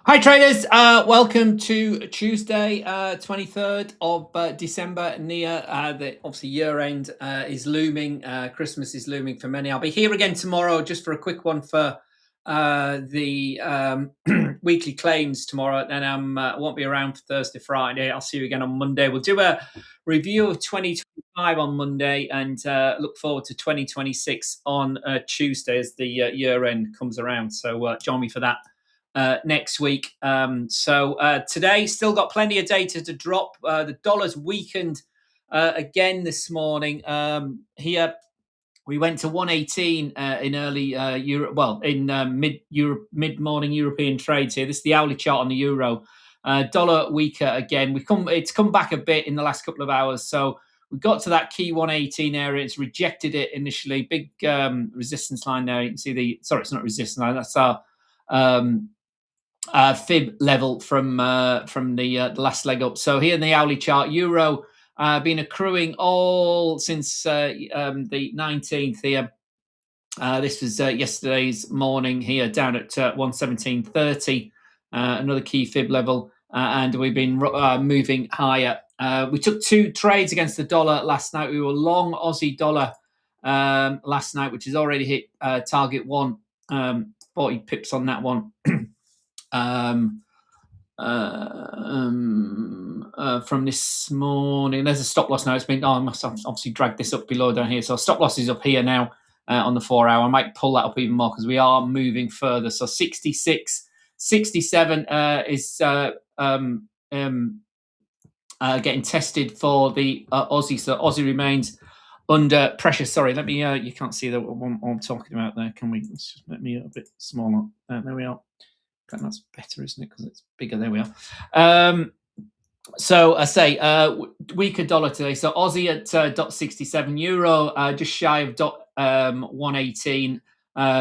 Hi traders, welcome to Tuesday, 23rd of December. Near the obviously year end is looming. Christmas is looming for many. I'll be here again tomorrow just for a quick one for the weekly claims tomorrow. Then I won't be around for Thursday, Friday. I'll see you again on Monday. We'll do a review of 2025 on Monday and look forward to 2026 on Tuesday as the year end comes around. So join me for that next week. Today, still got plenty of data to drop. The dollar's weakened again this morning. Here we went to 118 in early Europe. Well, in mid morning European trades here. This is the hourly chart on the euro. Dollar weaker again. It's come back a bit in the last couple of hours. So we got to that key 118 area. It's rejected it initially. Big resistance line there. You can see it's not resistance line. That's our fib level from the last leg up. So here in the hourly chart, euro been accruing all since the 19th here. This was yesterday's morning here down at 117.30, another key fib level, and we've been moving higher. We took two trades against the dollar last night. We were long Aussie dollar last night, which has already hit target one, 40 pips on that one. From this morning. There's a stop loss now. It's been, I must obviously drag this up below down here. So stop loss is up here now on the 4 hour. I might pull that up even more because we are moving further. So 66, 67 is getting tested for the Aussie. So Aussie remains under pressure. Sorry, let me, you can't see what I'm talking about there. Can we, let's just make me a bit smaller. There we are. That's better, isn't it? Because it's bigger. There we are. So I say weaker dollar today. So Aussie at .67, euro just shy of 118.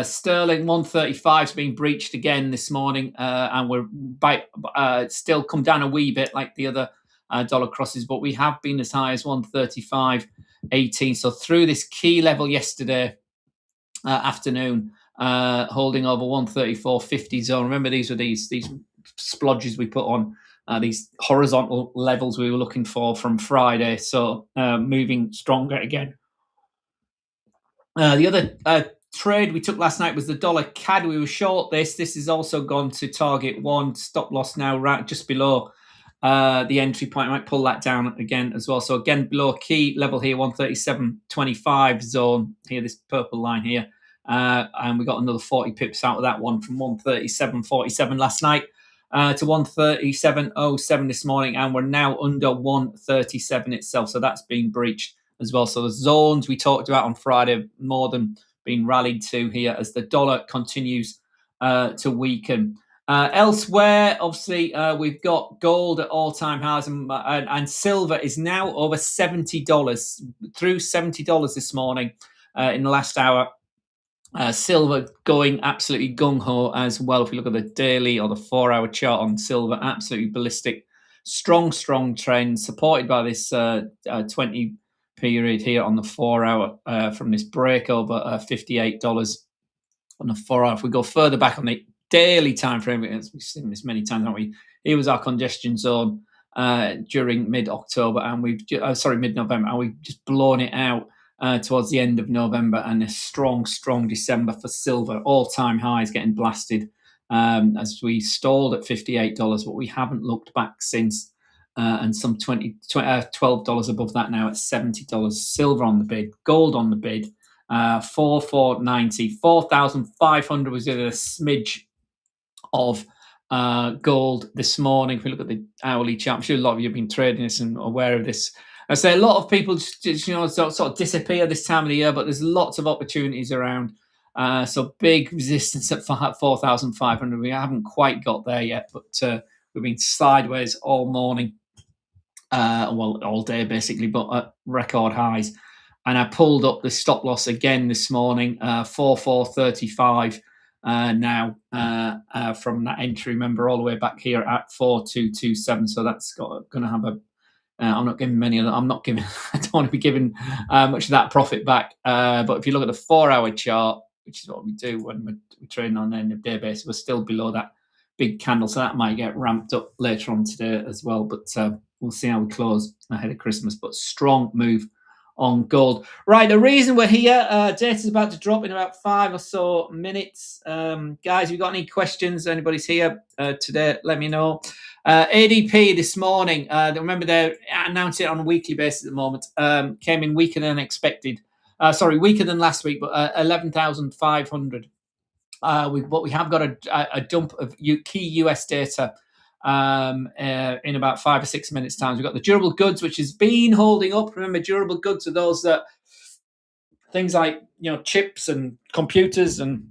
Sterling 135 has been breached again this morning, and we're still come down a wee bit like the other dollar crosses, but we have been as high as 135.18. So through this key level yesterday afternoon, holding over 134.50 zone. Remember, these were these splodges we put on these horizontal levels we were looking for from Friday. So moving stronger again. The other trade we took last night was the dollar CAD. We were short this. This has also gone to target one. Stop loss now right just below the entry point. I might pull that down again as well. So again, below key level here, 137.25 zone here, this purple line here. And we got another 40 pips out of that one from 137.47 last night to 137.07 this morning, and we're now under 137 itself. So that's been breached as well. So the zones we talked about on Friday more than being rallied to here as the dollar continues to weaken. Elsewhere, obviously, we've got gold at all-time highs, and silver is now over $70, through $70 this morning in the last hour. Silver going absolutely gung-ho as well. If we look at the daily or the 4 hour chart on silver, absolutely ballistic. Strong trend supported by this 20 period here on the 4 hour from this break over $58 on the 4 hour. If we go further back on the daily time frame, we've seen this many times, haven't we? Here was our congestion zone during mid-October, and mid-November, and we've just blown it out towards the end of November, and a strong December for silver. All-time highs getting blasted as we stalled at $58, but we haven't looked back since. And some $12 above that now at $70. Silver on the bid, gold on the bid, 4,490, 4,500 was the other smidge of gold this morning. If we look at the hourly chart, I'm sure a lot of you have been trading this and aware of this. I say a lot of people just sort of disappear this time of the year, but there's lots of opportunities around. So big resistance at 4,500. We haven't quite got there yet, but we've been sideways all morning, all day basically, but at record highs. And I pulled up the stop loss again this morning, 4,435 now from that entry. Remember, all the way back here at 4,227. So that's going to have a. I'm not giving many of them. I don't want to be giving much of that profit back. But if you look at the 4 hour chart, which is what we do when we're trading on an end of day basis, we're still below that big candle, so that might get ramped up later on today as well. But we'll see how we close ahead of Christmas. But strong move on gold. Right, the reason we're here, data's about to drop in about 5 or so minutes. Guys, if you've got any questions, anybody's here today, let me know. ADP this morning, remember they announce it on a weekly basis at the moment, came in weaker than expected. Weaker than last week, but 11,500. But we have got a dump of key US data in about 5 or 6 minutes' time. We've got the durable goods, which has been holding up. Remember, durable goods are those that things like chips and computers and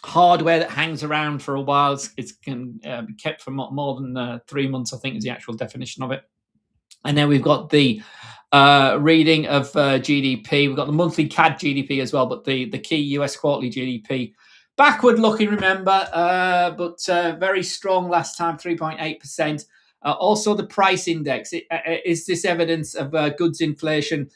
hardware that hangs around for a while. It can be kept for more than 3 months, I think, is the actual definition of it. And then we've got the reading of GDP. We've got the monthly CAD GDP as well, but the key US quarterly GDP. Backward looking, remember, but very strong last time, 3.8%. Also, the price index. Is this evidence of goods inflation?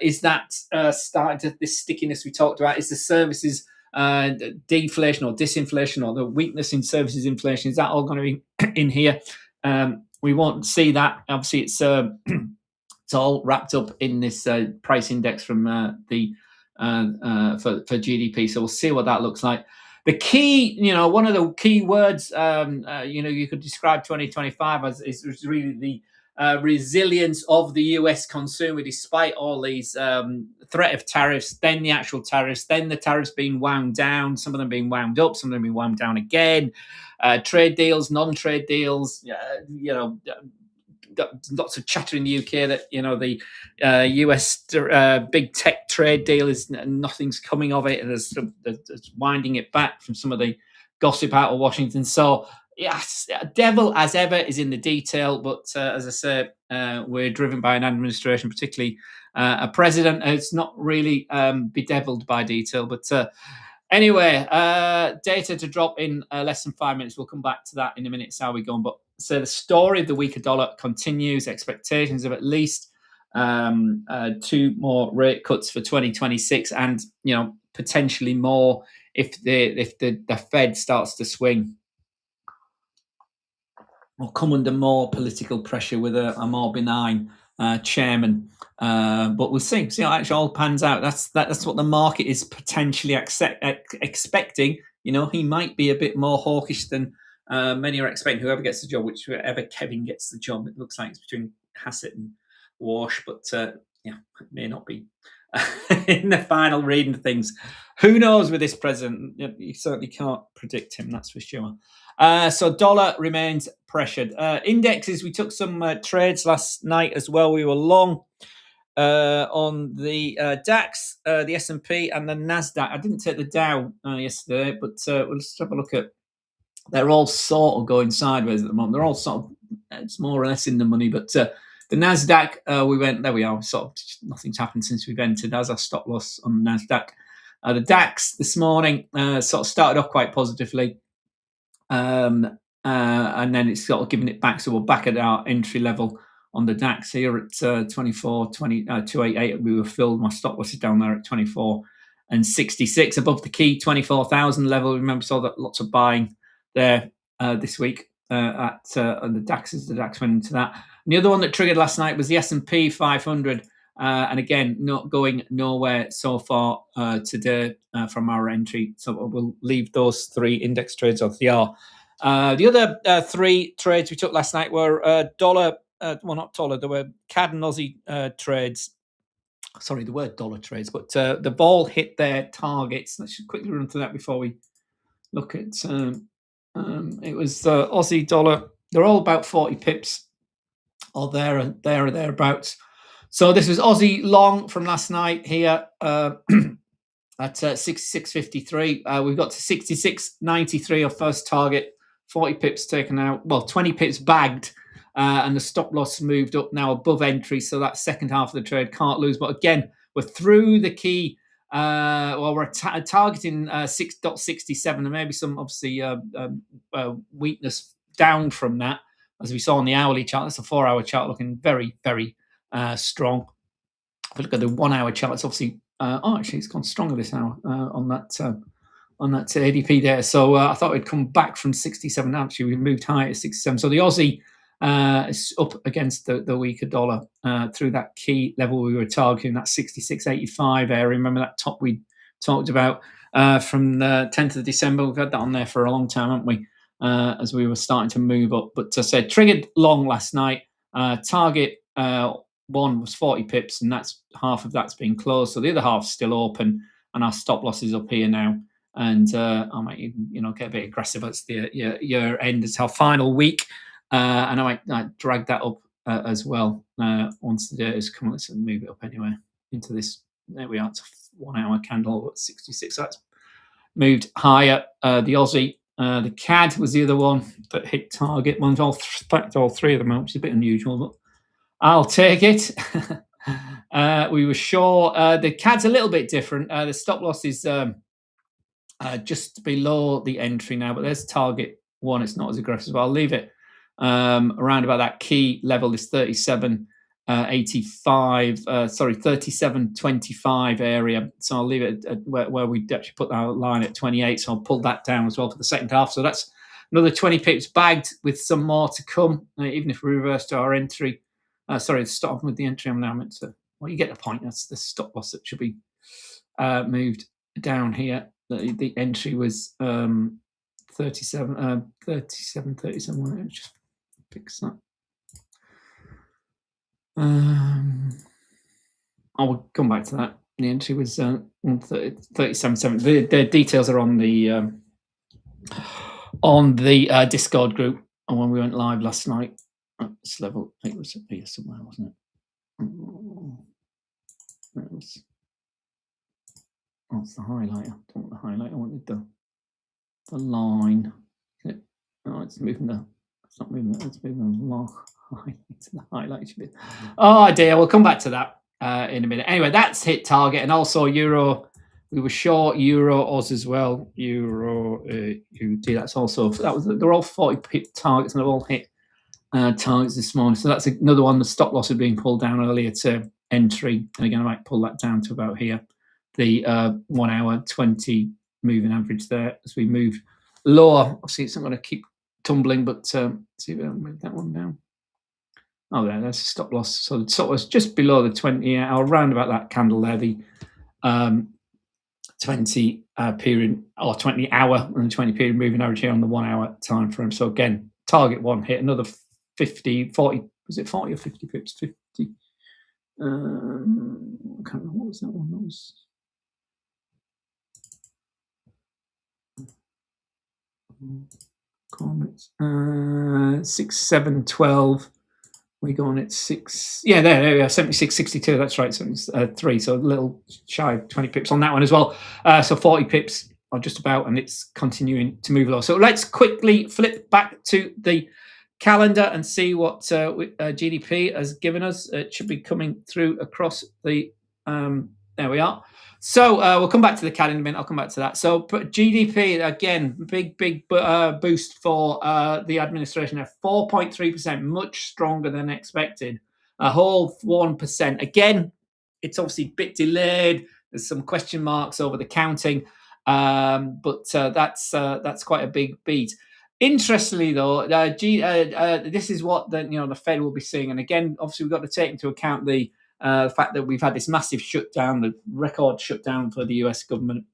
Is that starting to, this stickiness we talked about? Is the services deflation or disinflation, or the weakness in services inflation? Is that all going to be in here? We won't see that. Obviously, it's all wrapped up in this price index from for GDP. So we'll see what that looks like. The key, one of the key words, you could describe 2025 as is really the resilience of the US consumer, despite all these threat of tariffs, then the actual tariffs, then the tariffs being wound down, some of them being wound up, some of them being wound down again, trade deals, non-trade deals, lots of chatter in the UK that the US big tech trade deal is nothing's coming of it, and there's winding it back from some of the gossip out of Washington. So yes, devil as ever is in the detail, but as I say, we're driven by an administration, particularly a president who's not really bedeviled by detail. But anyway, data to drop in less than 5 minutes. We'll come back to that in a minute. How we going? But so the story of the weaker dollar continues. Expectations of at least 2 more rate cuts for 2026, and potentially more if the Fed starts to swing or come under more political pressure with a more benign chairman. But we'll see how it actually all pans out. That's what the market is potentially expecting. He might be a bit more hawkish than many are expecting. Whoever gets the job, whichever Kevin gets the job, it looks like it's between Hassett and Walsh, but it may not be in the final reading of things. Who knows with this president? You certainly can't predict him, that's for sure. So dollar remains pressured. Indexes, we took some trades last night as well. We were long on the DAX, the S&P, and the NASDAQ. I didn't take the Dow yesterday, but we'll just have a look at. They're all sort of going sideways at the moment. They're all sort of, it's more or less in the money, but the NASDAQ, we went, there we are, sort of nothing's happened since we've entered. As our stop loss on the NASDAQ. The DAX this morning sort of started off quite positively, and then it's sort of giving it back. So we're back at our entry level on the DAX here at 288. We were filled. My stop loss is down there at 24 and 66 above the key 24,000 level. Remember, saw that lots of buying there this week at the DAX as the DAX went into that. And the other one that triggered last night was the S&P 500. And again, not going nowhere so far today from our entry. So we'll leave those 3 index trades as they are. The other 3 trades we took last night were dollar, not dollar, there were CAD and Aussie trades. Sorry, the word dollar trades, but they've all hit their targets. Let's just quickly run through that before we look at it was Aussie dollar. They're all about 40 pips or there or thereabouts. So this was Aussie long from last night here at 66.53. We've got to 66.93, our first target. 40 pips taken out. Well, 20 pips bagged. And the stop loss moved up now above entry. So that second half of the trade can't lose. But again, we're through the key. We're targeting 6.67, and maybe some obviously weakness down from that, as we saw on the hourly chart. That's a 4-hour chart looking very, very strong. If we look at the 1-hour chart, it's obviously actually it's gone stronger this hour on that on that ADP data. So I thought we'd come back from 67. Actually, we moved higher to 67. So the Aussie is up against the weaker dollar through that key level we were targeting, that 66.85 area. Remember that top we talked about from the 10th of December? We've had that on there for a long time, haven't we? As we were starting to move up. But I said triggered long last night. Target one was 40 pips, and that's half of that's been closed. So the other half's still open, and our stop loss is up here now. And I might even, get a bit aggressive. It's the year end. It's our final week, and I might drag that up as well once the data is come. Let's move it up anyway into this. There we are. It's a 1 hour candle at 66. So that's moved higher. The Aussie, the CAD was the other one that hit target. One's all three of them, which is a bit unusual, but I'll take it. We were sure. The CAD's a little bit different. The stop loss is just below the entry now, but there's target one. It's not as aggressive. I'll leave it around about that key level, is 37.25 area. So I'll leave it at where we actually put that line at 28. So I'll pull that down as well for the second half. So that's another 20 pips bagged with some more to come, even if we reverse to our entry. Stop with the entry. I'm now meant to. Well, you get the point. That's the stop loss that should be moved down here. The entry was 37. Let me just fix that. I will come back to that. The entry was 37.7. The details are on the Discord group when we went live last night. This level, it was up here somewhere, wasn't it? That's the highlighter. I don't want the highlight. I wanted the line. Oh, it's moving the. It's not moving. It's moving the long highlight. The highlight should be. Oh dear. We'll come back to that in a minute. Anyway, that's hit target, and also euro. We were short euro Oz as well. Euro UD. That's also they're all 40 pip targets, and they've all hit targets this morning. So that's another one. The stop loss had been pulled down earlier to entry, and again I might pull that down to about here. The 1 hour 20 moving average there as we move lower. Obviously, it's not going to keep tumbling, but see if I move that one down. Oh, there's a stop loss. So the stop loss just below the 20 hour, around about that candle there, the 20 period or 20 hour and the 20 period moving average here on the 1 hour time frame. So again, target one hit, another 40, was it 40 or 50 pips? 50. I can't remember, what was that one? That was 6, 7, 12. We go on at 6. Yeah, there we are. 76.62. That's right. 73. So a little shy of 20 pips on that one as well. So 40 pips or just about, and it's continuing to move low. So let's quickly flip back to the calendar and see what GDP has given us. It should be coming through across the. There we are. So we'll come back to the CAD in a minute. I'll come back to that. So GDP, again, big boost for the administration at 4.3%, much stronger than expected. A whole 1%. Again, it's obviously a bit delayed. There's some question marks over the counting, but that's quite a big beat. Interestingly, though, this is what the Fed will be seeing. And again, obviously, we've got to take into account the fact that we've had this massive shutdown, the record shutdown for the US government,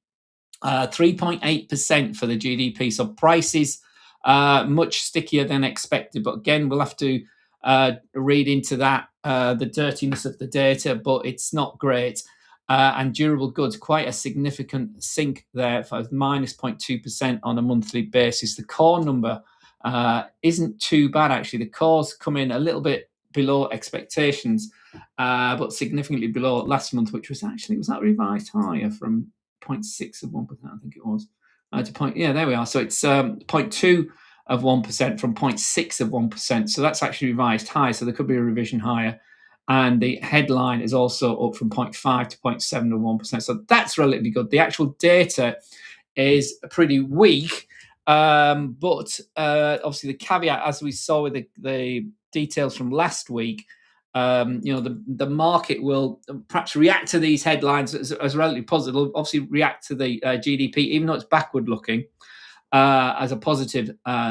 3.8% for the GDP. So prices much stickier than expected. But again, we'll have to read into that, the dirtiness of the data, but it's not great. And durable goods, quite a significant sink there for minus 0.2% on a monthly basis. The core number isn't too bad, actually. The cores come in a little bit below expectations, but significantly below last month, which was that revised higher from 0.6 of 1%, I think it was, to point. Yeah, there we are. So it's 0.2 of 1% from 0.6 of 1%. So that's actually revised high. So there could be a revision higher. And the headline is also up from 0.5 to 0.7 of 1%. So that's relatively good. The actual data is pretty weak. But obviously the caveat, as we saw with the details from last week, the market will perhaps react to these headlines as relatively positive. It'll obviously react to the GDP, even though it's backward looking, as a positive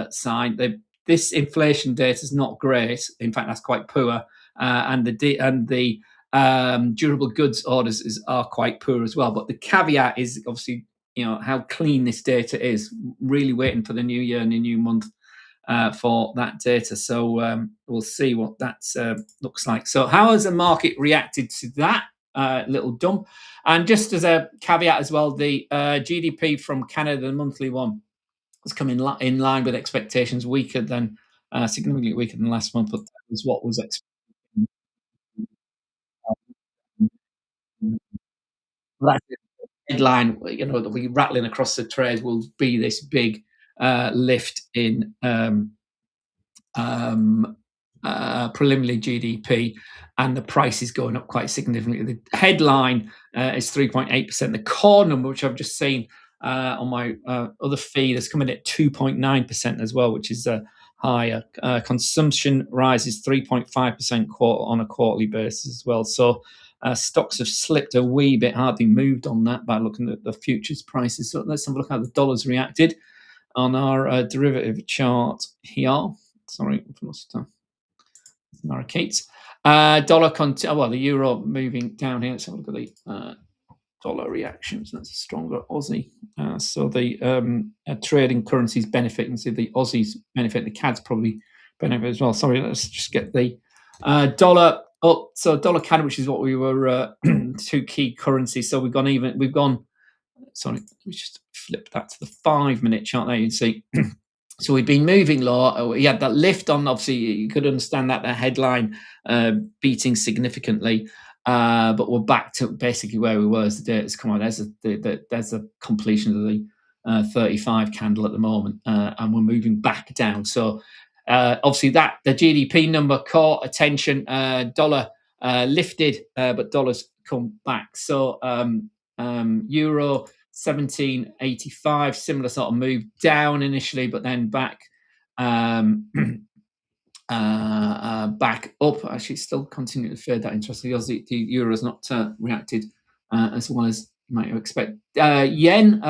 sign. This inflation data is not great. In fact, that's quite poor, and the durable goods orders are quite poor as well. But the caveat is obviously, how clean this data is. Really waiting for the new year and the new month for that data. So we'll see what that looks like. So how has the market reacted to that little dump? And just as a caveat as well, the GDP from Canada, the monthly one, has come in line with expectations, weaker than significantly weaker than last month, but that was what was expected. That's the headline, that we rattling across the trades will be this big lift in um, preliminary GDP, and the price is going up quite significantly. The headline is 3.8%. The core number, which I've just seen on my other feed, is coming at 2.9% as well, which is higher. Consumption rises 3.5% on a quarterly basis as well. So stocks have slipped a wee bit, hardly moved on that by looking at the futures prices. So let's have a look how the dollar's reacted on our derivative chart here. Sorry, I've lost Marrakesh. The euro moving down here. Let's have a look at the dollar reactions. That's a stronger Aussie. So the trading currencies benefiting. So the Aussies benefit. The CAD's probably benefit as well. Sorry, let's just get the dollar up. So dollar CAD, which is what we were two key currencies. So we've gone even. We've gone. Sorry, let me just flip that to the 5-minute chart. There you can see. So we've been moving lower. We had that lift on. Obviously, you could understand that the headline beating significantly, but we're back to basically where we were as the data's come on. There's a completion of the 35 candle at the moment, and we're moving back down. So obviously, the GDP number caught attention. Dollar lifted, but dollars come back. So euro 1785, similar sort of move down initially, but then back back up. Actually, still continue to fade that interest. The euro has not reacted as well as you might expect. Dollar yen.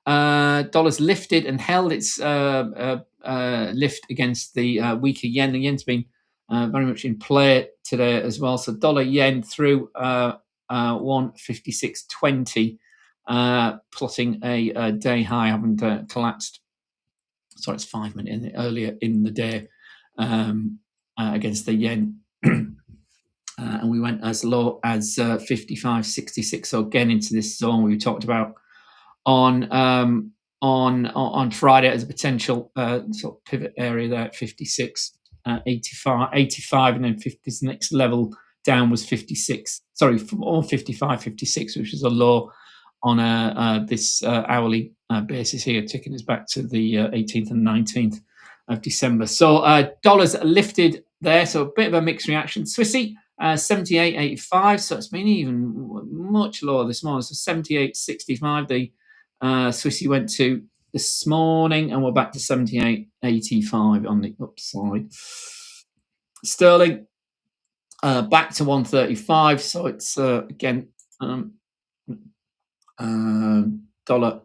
Dollar's lifted and held its lift against the weaker yen. The yen's been very much in play today as well. So dollar yen through 156.20, plotting a day high, haven't collapsed. Sorry, it's 5 minutes earlier in the day against the yen. And we went as low as 55.66. So again into this zone we talked about on Friday as a potential sort of pivot area there at 56, 85, and then 50. This next level down was 56. Sorry, from all 55, 56, which is a low on this hourly basis here, taking us back to the 18th and 19th of December. So dollars lifted there, so a bit of a mixed reaction. Swissy, 78.85, so it's been even much lower this morning. So 78.65, the Swissy went to this morning, and we're back to 78.85 on the upside. Sterling back to 135, so it's again dollar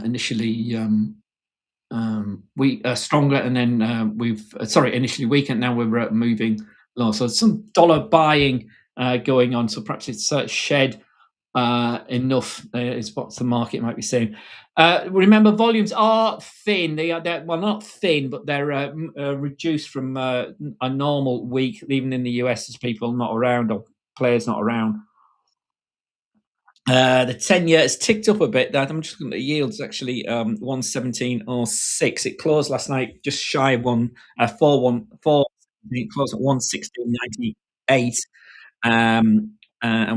initially stronger, and then initially weak, and now we're moving low. So some dollar buying going on. So perhaps it's shed enough is what the market might be saying. Remember, volumes are thin. They're well, not thin, but they're reduced from a normal week, even in the US, as people not around or players not around. The 10-year has ticked up a bit. I'm just looking at the yields, actually, 117.06. It closed last night just shy of 414. It closed at 116.98. And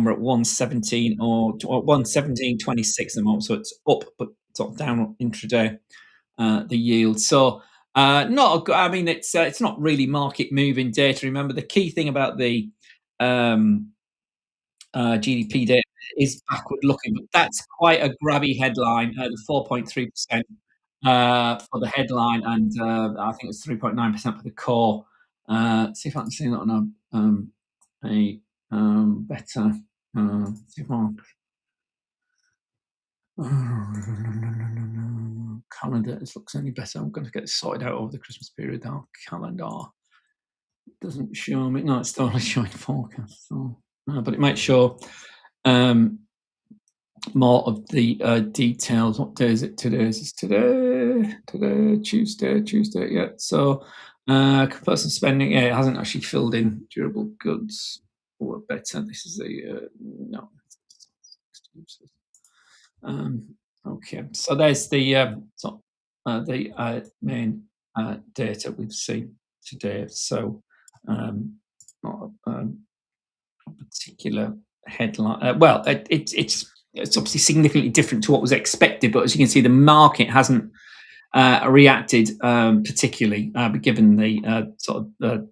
we're at 117 or 117.26 at the moment. So it's up, but sort of down intraday, the yield. So I mean, it's not really market moving data. Remember, the key thing about the GDP data is backward looking, but that's quite a grabby headline, the 4.3%. for the headline, and I think it's 3.9% for the core. See if I can see that on a better. See if I calendar. This looks any better. I'm going to get it sorted out over the Christmas period. Our calendar doesn't show me. No, it's still only showing forecast. So, but it might show um, more of the details. What day is it today? Is this today? Today, Tuesday, Tuesday. Yeah. So, person spending. Yeah, it hasn't actually filled in durable goods or better. This is a no. Um, okay, so there's the main data we've seen today. So, not a particular headline. Well, it's obviously significantly different to what was expected, but as you can see, the market hasn't reacted particularly, given the sort of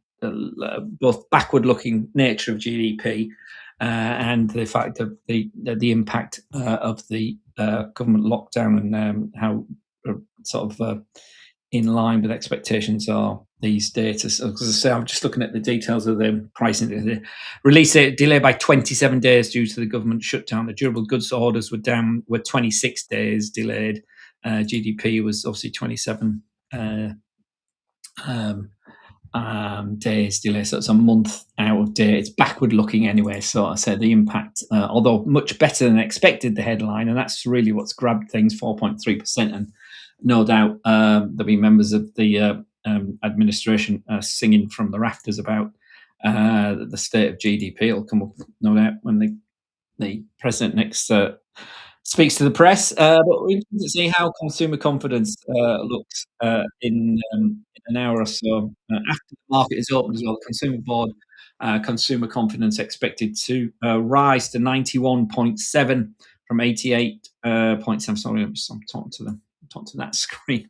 both backward-looking nature of GDP and the fact of the impact of the government lockdown and how sort of in line with expectations are these data. So, as I say, I'm just looking at the details of the pricing. The release date delayed by 27 days due to the government shutdown. The durable goods orders were 26 days delayed. GDP was obviously 27 uh, um, days delay, so it's a month out of date. It's backward looking anyway. So I said the impact, although much better than expected, the headline, and that's really what's grabbed things, 4.3%. And no doubt there'll be members of the administration singing from the rafters about the state of GDP. It'll come up, no doubt, when the president next speaks to the press. But we need to see how consumer confidence looks in an hour or so after the market is open as well. The Consumer Board consumer confidence expected to rise to 91.7 from 88.7. Sorry, I'm talking to that screen.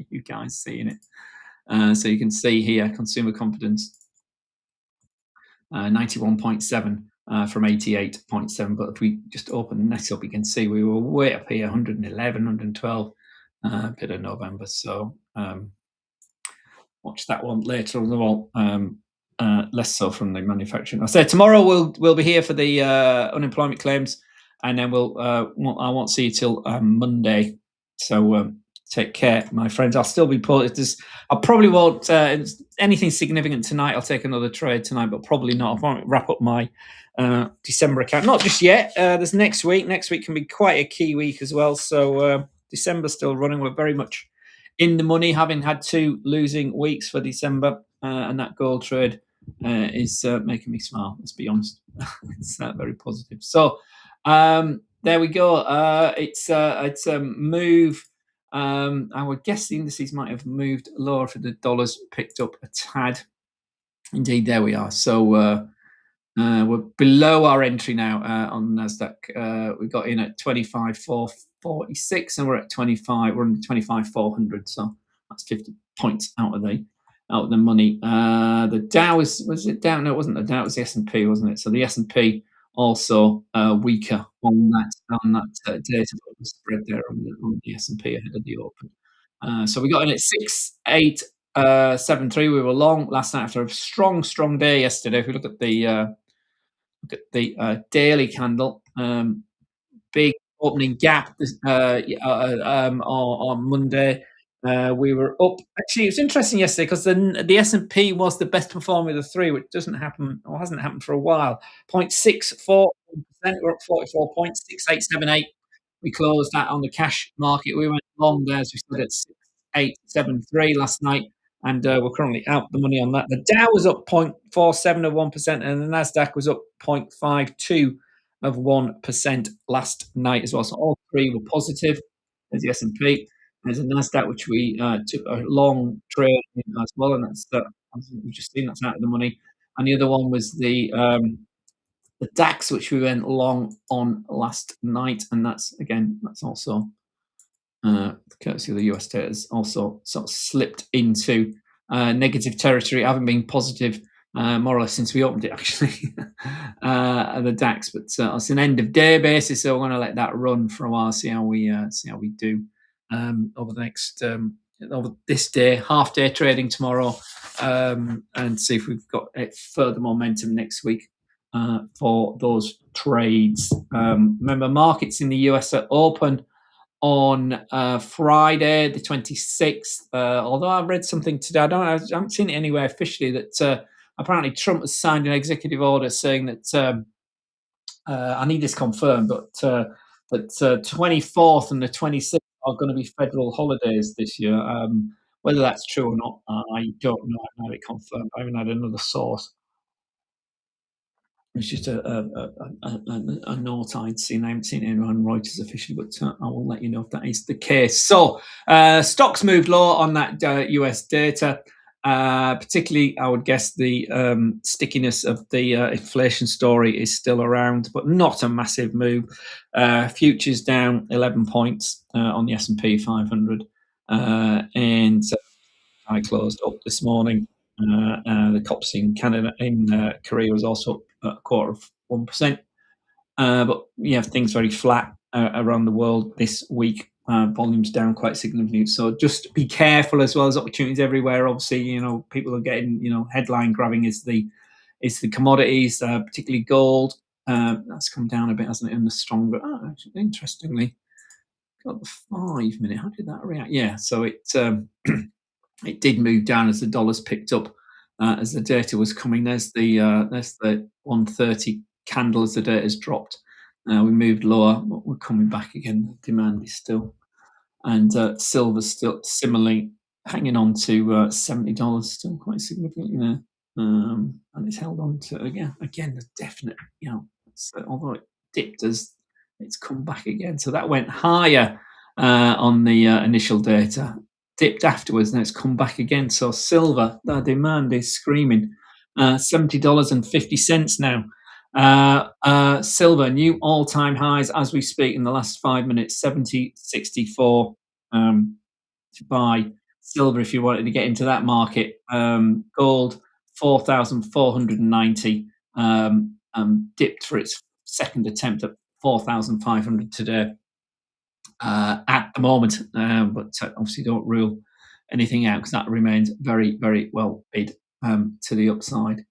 You guys seeing it? So you can see here consumer confidence 91.7 from 88.7. But if we just open the net up, you can see we were way up here, 111, 112, bit of November. So watch that one later on. Well, less so from the manufacturing. I said tomorrow we'll be here for the unemployment claims, and then I won't see you till Monday. So take care, my friends. I'll still be I probably won't anything significant tonight. I'll take another trade tonight, but probably not. I won't wrap up my December account. Not just yet. There's next week. Next week can be quite a key week as well. So December's still running. We're very much in the money, having had 2 losing weeks for December, and that gold trade is making me smile. Let's be honest, it's very positive. So there we go. It's a move. I would guess the indices might have moved lower for the dollars picked up a tad. Indeed, there we are. So we're below our entry now on Nasdaq. We got in at 25,446, and we're at 25. We're on 25,400. So that's 50 points out of the money. The Dow was it down? No, it wasn't the Dow. It was the S&P, wasn't it? So the S&P also weaker on that data spread there on the S&P ahead of the open. So we got in at 6,873. We were long last night after a strong day yesterday. If we look at the daily candle, big opening gap on Monday. We were up. Actually, it was interesting yesterday because the S&P was the best performer of the 3, which doesn't happen or hasn't happened for a while. 0.64%. We're up 44 points, 6,878. We closed that on the cash market. We went long there, as we said, at 6,873 last night, and we're currently out the money on that. The Dow was up 0.47 of 1%, and the Nasdaq was up 0.52 of 1% last night as well. So all 3 were positive. There's the S&P. There's a Nasdaq, which we took a long trade in as well, and that's as we've just seen, that's out of the money. And the other one was the DAX, which we went long on last night, and that's also courtesy of the US data, has also sort of slipped into negative territory, having been positive more or less since we opened it, actually, the DAX. But it's an end of day basis, so we're going to let that run for a while, see how we do. over the next over this day, half day trading tomorrow, and see if we've got further momentum next week for those trades. Remember, markets in the US are open on Friday, the 26th. Although I read something today, I haven't seen it anywhere officially that apparently Trump has signed an executive order saying that I need this confirmed, but that 24th and the 26th are going to be federal holidays this year. Whether that's true or not, I don't know. I haven't had it confirmed. I haven't had another source. It's just a note I'd seen. I haven't seen it on Reuters officially, but I will let you know if that is the case. So, stocks moved low on that US data. Particularly, I would guess the stickiness of the inflation story is still around, but not a massive move. Futures down 11 points on the S&P 500, and I closed up this morning. The COPS in Canada, in Korea, was also up a quarter of 1%. But you have things very flat around the world this week. Volumes down quite significantly. So just be careful as well as opportunities everywhere. Obviously, people are getting, headline grabbing is the commodities, particularly gold. That's come down a bit, hasn't it? And the stronger. Actually, interestingly, got the 5 minute. How did that react? Yeah, so it did move down as the dollars picked up as the data was coming. There's the 130 candle as the data's dropped. We moved lower, but we're coming back again. The demand is still, and silver's still similarly hanging on to $70, still quite significantly there, and it's held on to again the definite. Although it dipped as it's come back again, so that went higher on the initial data. Dipped afterwards, and it's come back again. So silver, the demand is screaming. $70.50 now. Silver, new all-time highs as we speak in the last 5 minutes. 70.64 to buy silver if you wanted to get into that market. Gold 4,490. Dipped for its second attempt at 4,500 today. At the moment, but obviously don't rule anything out because that remains very, very well bid to the upside.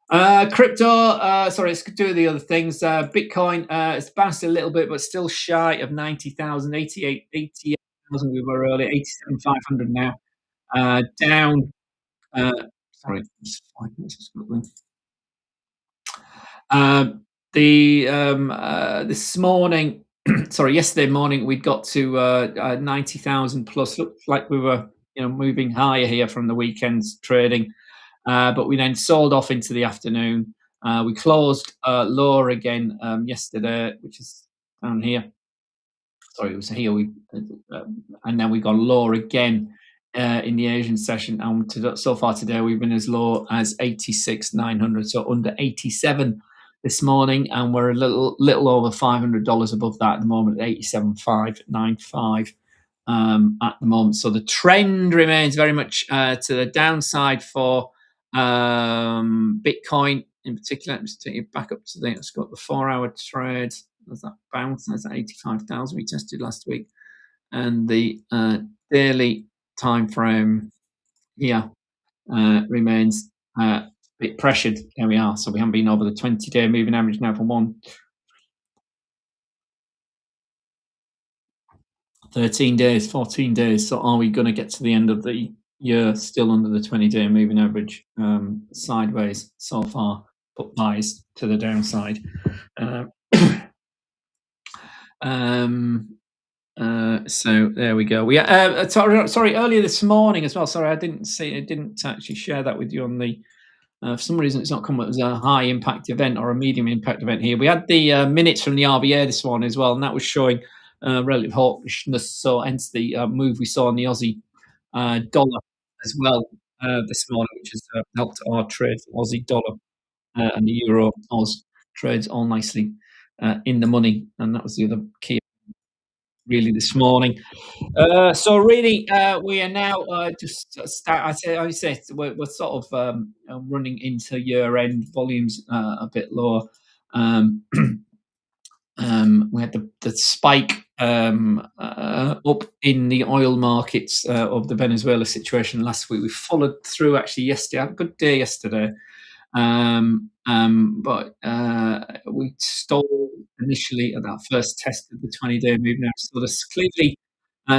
Crypto, sorry, let's do the other things. Bitcoin, it's bounced a little bit, but still shy of 90,000, 88,000 we were earlier, 87,500 now. Down, sorry, it's 5 minutes. This morning, sorry, yesterday morning we got to 90,000 plus. Looked like we were, moving higher here from the weekend's trading, but we then sold off into the afternoon. We closed lower again yesterday, which is down here. Sorry, it was here. And then we got lower again in the Asian session. And so far today, we've been as low as 86,900, so under 87 this morning, and we're a little over $500 above that at the moment, at 87,595 at the moment. So the trend remains very much to the downside for Bitcoin in particular. Let me just take you back up to it's got the 4-hour trade. There's that bounce. There's that 85,000 we tested last week, and the daily time frame here remains a bit pressured. There we are. So we haven't been over the 20-day moving average now for 13 days, 14 days. So are we going to get to the end of the year still under the 20-day moving average, sideways so far, but biased to the downside? So there we go. We sorry, earlier this morning as well. Sorry, I didn't actually share that with you on the. For some reason, it's not come up as a high impact event or a medium impact event here. We had the minutes from the RBA this morning as well, and that was showing relative hawkishness. So hence the move we saw in the Aussie dollar as well this morning, which has helped our trade. Aussie dollar and the euro Oz trades all nicely in the money, and that was the other key really this morning. So really, we are now just start. I say we're sort of running into year end, volumes a bit lower. We had the spike up in the oil markets of the Venezuela situation last week. We followed through actually yesterday. Had a good day yesterday. But we stole initially at that first test of the 20-day move now. So there's clearly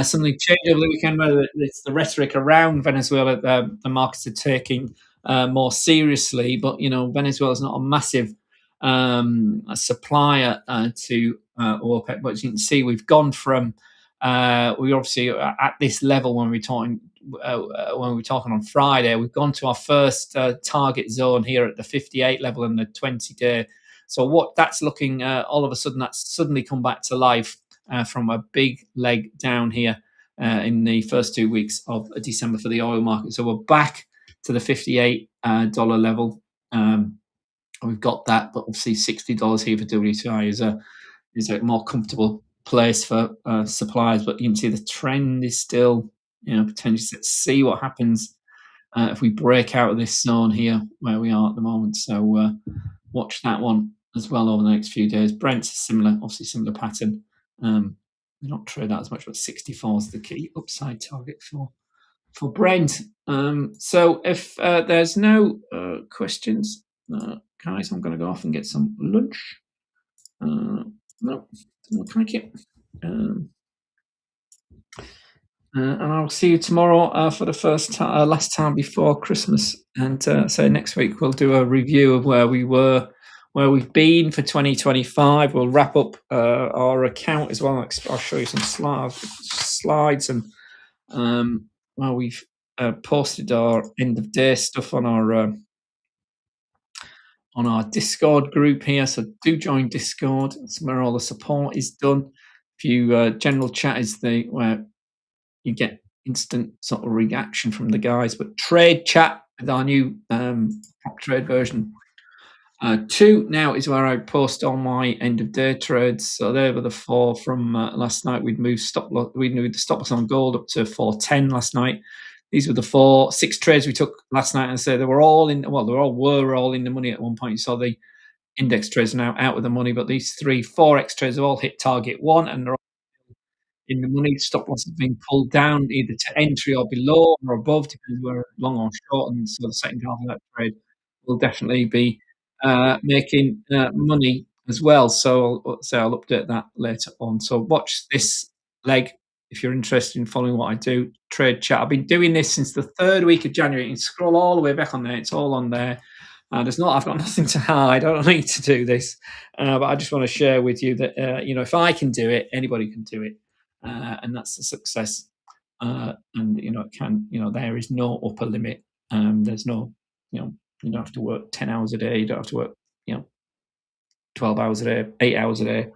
something changed over the weekend, whether it's the rhetoric around Venezuela, the markets are taking more seriously. But, Venezuela is not a massive a supplier to OPEC. But as you can see, we've gone from we obviously are at this level when we were talking on Friday. We've gone to our first target zone here at the 58 level and the 20-day. So what that's looking all of a sudden that's suddenly come back to life from a big leg down here in the first 2 weeks of December for the oil market. So we're back to the $58 level. We've got that, but obviously $60 here for WTI is a more comfortable place for suppliers. But you can see the trend is still, potentially. Let's see what happens if we break out of this zone here where we are at the moment. So watch that one as well over the next few days. Brent's similar, obviously similar pattern. We don't trade that as much, but 64 is the key upside target for Brent. So if there's no questions, guys, I'm going to go off and get some lunch. No, thank you. And I'll see you tomorrow for the last time before Christmas. And so next week we'll do a review of where we were, where we've been for 2025. We'll wrap up our account as well. I'll show you some slides and well, we've posted our end of day stuff on our Discord group here. So do join Discord. It's where all the support is done. If you general chat is where you get instant sort of reaction from the guys. But trade chat with our new prop trade version 2 now is where I post all my end of day trades. So there were the 4 from last night. We'd moved the stop loss on gold up to 410 last night. These were the 6 trades we took last night, and so they were all in. Well, they were all in the money at one point. You saw the index trades are now out of the money, but these 3 forex trades have all hit target 1, and they're all in the money. Stop loss has been pulled down either to entry or below or above, depending where long or short. And so the second half of that trade will definitely be making money as well. So I'll update that later on. So watch this leg if you're interested in following what I do. Trade chat. I've been doing this since the 3rd week of January. You can scroll all the way back on there. It's all on there. I've got nothing to hide. I don't need to do this, but I just want to share with you that if I can do it, anybody can do it, and that's a success. And it can. There is no upper limit. There's no. You don't have to work 10 hours a day. You don't have to work 12 hours a day, 8 hours a day,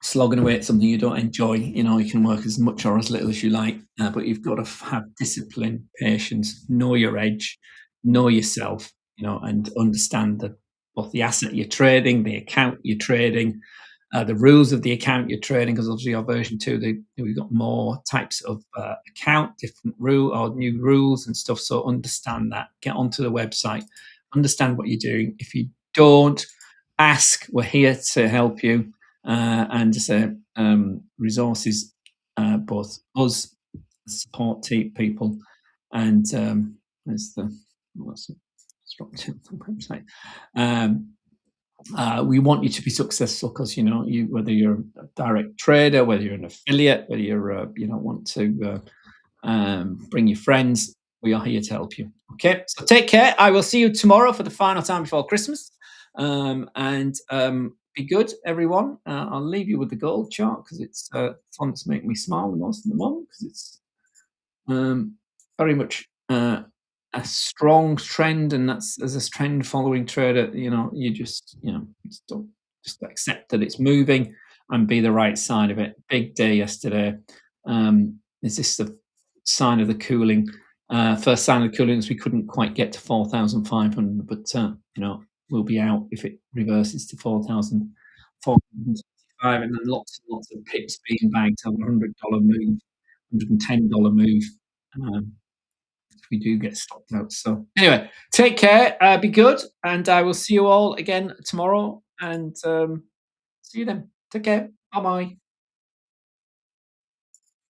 slogging away at something you don't enjoy. You can work as much or as little as you like, but you've got to have discipline, patience, know your edge, know yourself, and understand that both the asset you're trading, the account you're trading, the rules of the account you're trading, because obviously our version 2, we've got more types of account, different new rules and stuff. So understand that. Get onto the website, understand what you're doing. If you don't, ask. We're here to help you. And resources, both us, support team people, and there's the website. We want you to be successful because whether you're a direct trader, whether you're an affiliate, whether you're want to bring your friends, we are here to help you. Okay, so take care. I will see you tomorrow for the final time before Christmas, and be good, everyone. I'll leave you with the gold chart because it's one that's making me smile the most at the moment because it's very much a strong trend, and that's as a trend following trader. You just don't just accept that it's moving and be the right side of it. Big day yesterday. Is this the sign of the cooling? First sign of the cooling is we couldn't quite get to 4,500, but we'll be out if it reverses to 4,465, and then lots and lots of pips being bagged over $100 move, $110 move. If we do get stopped out. So anyway, take care, be good, and I will see you all again tomorrow, and see you then. Take care. Bye bye.